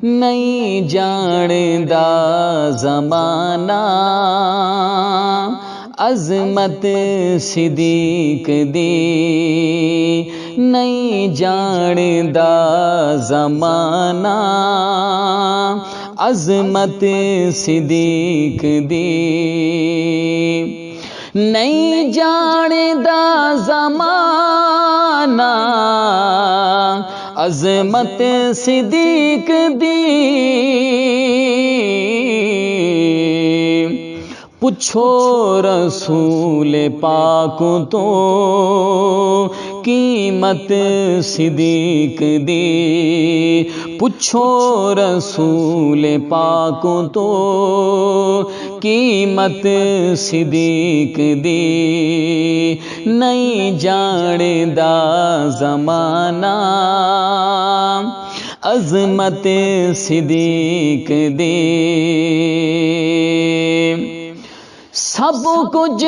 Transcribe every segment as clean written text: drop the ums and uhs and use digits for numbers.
نہیں جاندا زمانہ عظمت صدیق دی، نہیں جاندا زمانہ عظمت صدیق دی، نہیں جاندا زمانہ عظمت صدیق دی، پوچھو رسول پاک تو قیمت صدیق دی، پوچھو رسول پاک تو قیمت صدیق دی، نہیں جاندا زمانہ عظمت صدیق دی، سب کچھ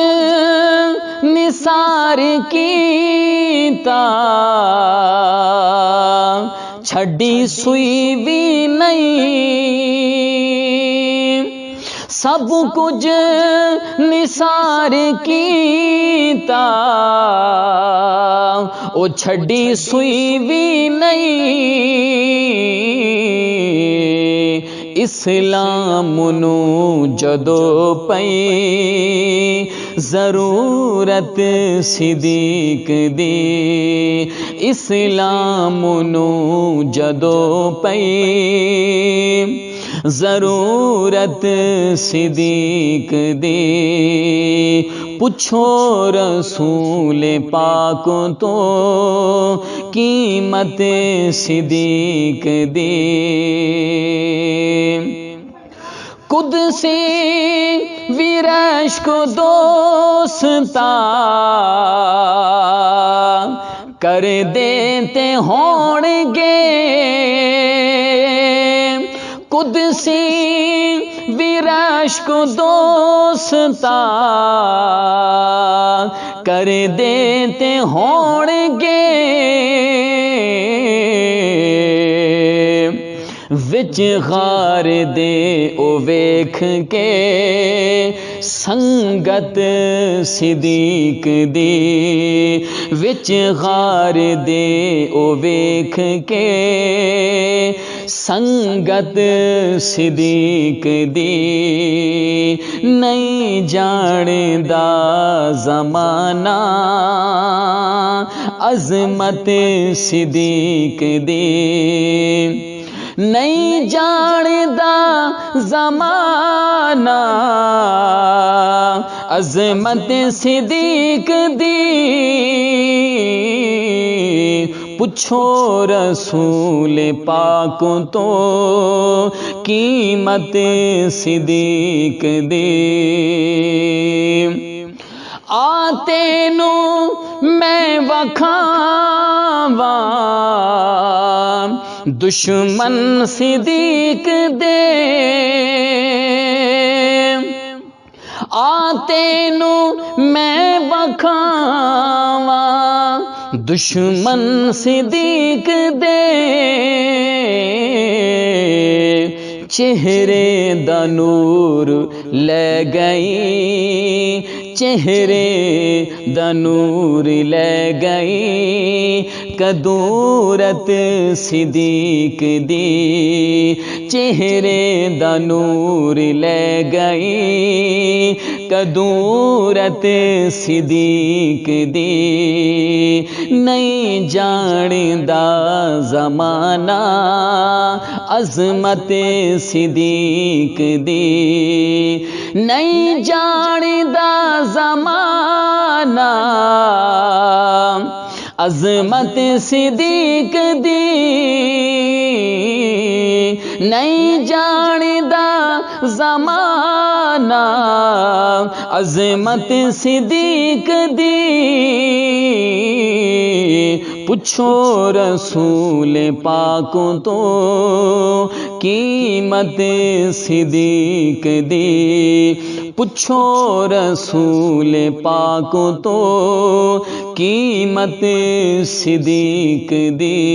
نثار کیتا چھڈی سوئی بھی نہیں، سب کچھ نثار کیتا او چھڈی سوئی بھی نہیں، اسلام نو جدو پئی ضرورت صدیق دی، اسلام نو جدو پئی ضرورت صدیق دی، پوچھو رسول پاک تو قیمت صدیق دی، قدسی ویرش کو دوستا کر دیتے ہون گے، قدسی ویرش کو دوستا کر دیتے ہون گے، وچ غار دے او ویکھ کے سنگت صدیق دی، وچ غار دے او ویکھ کے سنگت صدیق دی، نہیں جاندا زمانہ عظمت صدیق دی، نہیں جاندا زمانہ عظمت صدیق دی، پوچھو رسول پاک تو قیمت صدیق دی، آتے نو میں وکھاواں دشمن صدیق دے، آتے نو میں وکھاواں دشمن صدیق دے، چہرے دا نور لے گئی، چہرے دا نور لے گئی کدورت صدیق دی، چہرے دا نور لے گئی کدورت صدیق دی، نہیں جاندا زمانہ عظمت صدیق دی، نہیں جاندا زمانہ عظمت صدیق دی، نہیں جاندا زمانہ عظمت صدیق دی، پوچھو رسول پاک تو قیمت صدیق دی، پوچھو رسول پاک تو قیمت صدیق دی۔